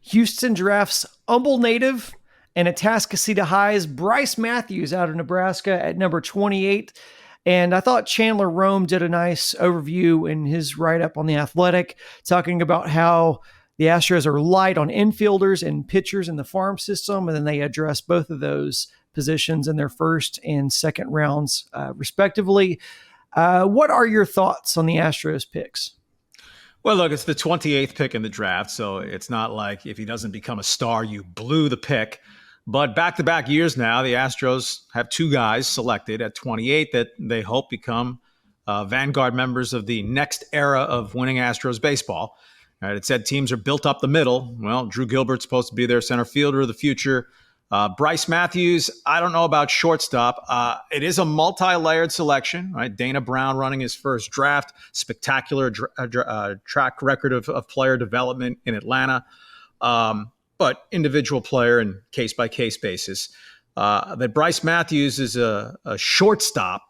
Houston drafts Humble native and Atascocita High's Bryce Matthews out of Nebraska at number 28. And I thought Chandler Rome did a nice overview in his write-up on The Athletic, talking about how the Astros are light on infielders and pitchers in the farm system, and then they address both of those positions in their first and second rounds, respectively. What are your thoughts on the Astros picks? Well, look, it's the 28th pick in the draft, so it's not like if he doesn't become a star, you blew the pick. But back-to-back years now, the Astros have two guys selected at 28 that they hope become vanguard members of the next era of winning Astros baseball. All right, it said teams are built up the middle. Well, Drew Gilbert's supposed to be their center fielder of the future. Bryce Matthews, I don't know about shortstop. It is a multi-layered selection, right? Dana Brown running his first draft, spectacular track record of player development in Atlanta, but individual player and case-by-case basis. That Bryce Matthews is a shortstop.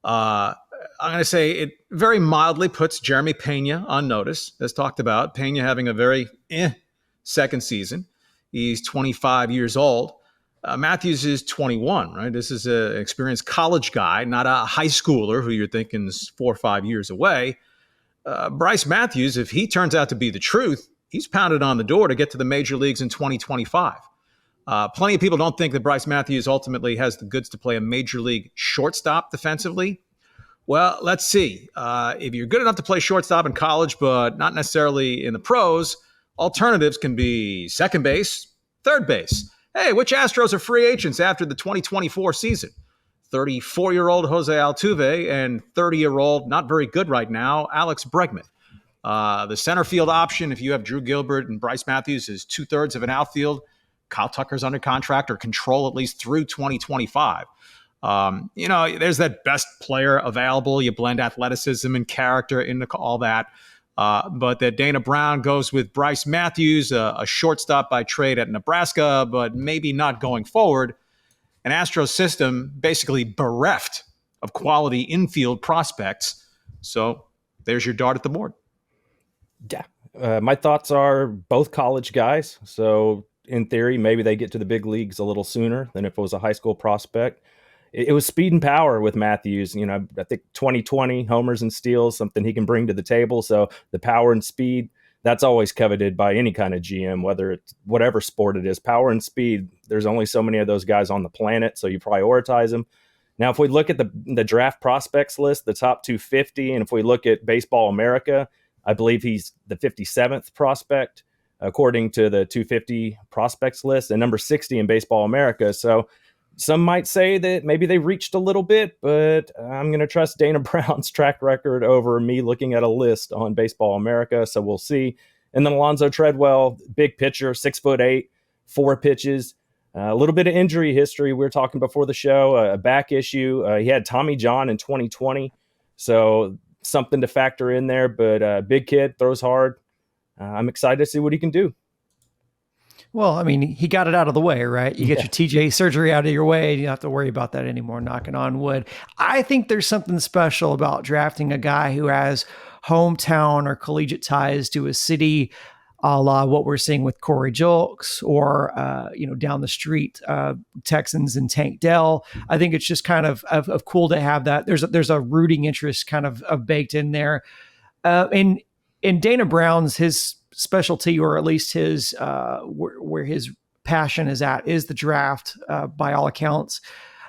I'm going to say it very mildly puts Jeremy Pena on notice, as talked about. Pena having a very second season. He's 25 years old. Matthews is 21, right? This is an experienced college guy, not a high schooler who you're thinking is 4 or 5 years away. Bryce Matthews, if he turns out to be the truth, he's pounded on the door to get to the major leagues in 2025. Plenty of people don't think that Bryce Matthews ultimately has the goods to play a major league shortstop defensively. Well, let's see. If you're good enough to play shortstop in college, but not necessarily in the pros, alternatives can be second base, third base. Hey, which Astros are free agents after the 2024 season? 34-year-old Jose Altuve and 30-year-old, not very good right now, Alex Bregman. The center field option, if you have Drew Gilbert and Bryce Matthews, is 2/3 of an outfield. Kyle Tucker's under contract or control at least through 2025. There's that best player available. You blend athleticism and character into all that. But that Dana Brown goes with Bryce Matthews, a shortstop by trade at Nebraska, but maybe not going forward. An Astros system basically bereft of quality infield prospects. So there's your dart at the board. Yeah. My thoughts are both college guys. So in theory, maybe they get to the big leagues a little sooner than if it was a high school prospect. It was speed and power with Matthews. I think 2020 homers and steals, something he can bring to the table. So the power and speed, that's always coveted by any kind of GM, whether it's whatever sport it is. Power and speed, there's only so many of those guys on the planet, so you prioritize them. Now, if we look at the draft prospects list, the top 250, and if we look at Baseball America, I believe he's the 57th prospect, according to the 250 prospects list, and number 60 in Baseball America. So some might say that maybe they reached a little bit, but I'm going to trust Dana Brown's track record over me looking at a list on Baseball America. So we'll see. And then Alonzo Treadwell, big pitcher, 6'8", 4 pitches, a little bit of injury history. We were talking before the show, a back issue. He had Tommy John in 2020. So something to factor in there, but big kid, throws hard. I'm excited to see what he can do. Well, I mean, he got it out of the way, right? You get your TJ surgery out of your way, and you don't have to worry about that anymore, knocking on wood. I think there's something special about drafting a guy who has hometown or collegiate ties to a city, a la what we're seeing with Corey Julks or, down the street, Texans and Tank Dell. I think it's just kind of cool to have that. There's a rooting interest kind of baked in there. In Dana Brown's, his specialty, or at least his where his passion is at, is the draft by all accounts.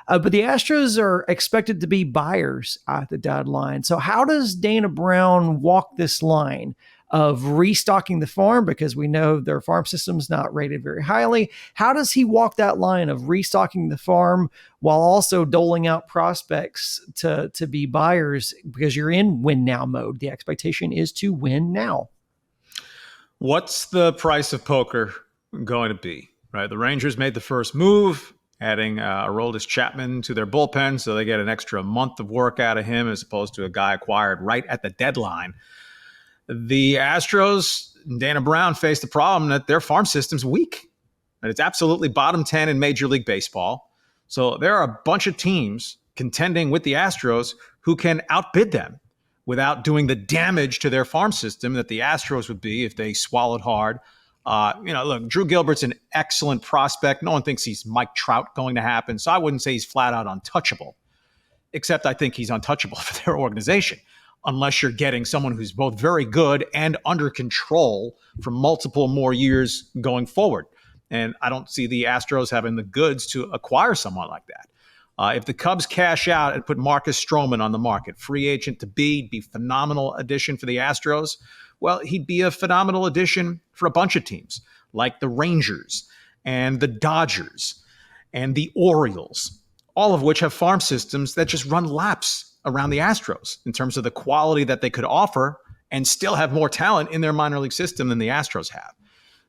But the Astros are expected to be buyers at the deadline. So how does Dana Brown walk this line of restocking the farm? Because we know their farm system's not rated very highly. How does he walk that line of restocking the farm while also doling out prospects to be buyers? Because you're in win now mode. The expectation is to win now. What's the price of poker going to be, right? The Rangers made the first move, adding Aroldis Chapman to their bullpen, so they get an extra month of work out of him as opposed to a guy acquired right at the deadline. The Astros, Dana Brown, faced the problem that their farm system's weak, and it's absolutely bottom 10 in Major League Baseball. So there are a bunch of teams contending with the Astros who can outbid them without doing the damage to their farm system that the Astros would be if they swallowed hard Look, Drew Gilbert's an excellent prospect. No one thinks he's Mike Trout going to happen. So I wouldn't say he's flat out untouchable, except I think he's untouchable for their organization, unless you're getting someone who's both very good and under control for multiple more years going forward. And I don't see the Astros having the goods to acquire someone like that. If the Cubs cash out and put Marcus Stroman on the market, free agent to be phenomenal addition for the Astros. Well, he'd be a phenomenal addition for a bunch of teams like the Rangers and the Dodgers and the Orioles, all of which have farm systems that just run laps around the Astros in terms of the quality that they could offer and still have more talent in their minor league system than the Astros have.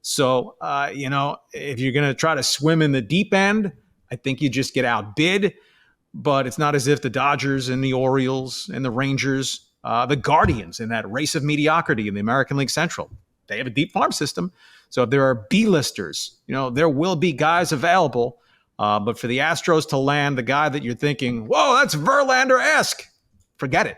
So, if you're going to try to swim in the deep end, I think you just get outbid. But it's not as if the Dodgers and the Orioles and the Rangers, the Guardians in that race of mediocrity in the American League Central, they have a deep farm system. So if there are B-listers, there will be guys available. But for the Astros to land the guy that you're thinking, whoa, that's Verlander-esque, forget it.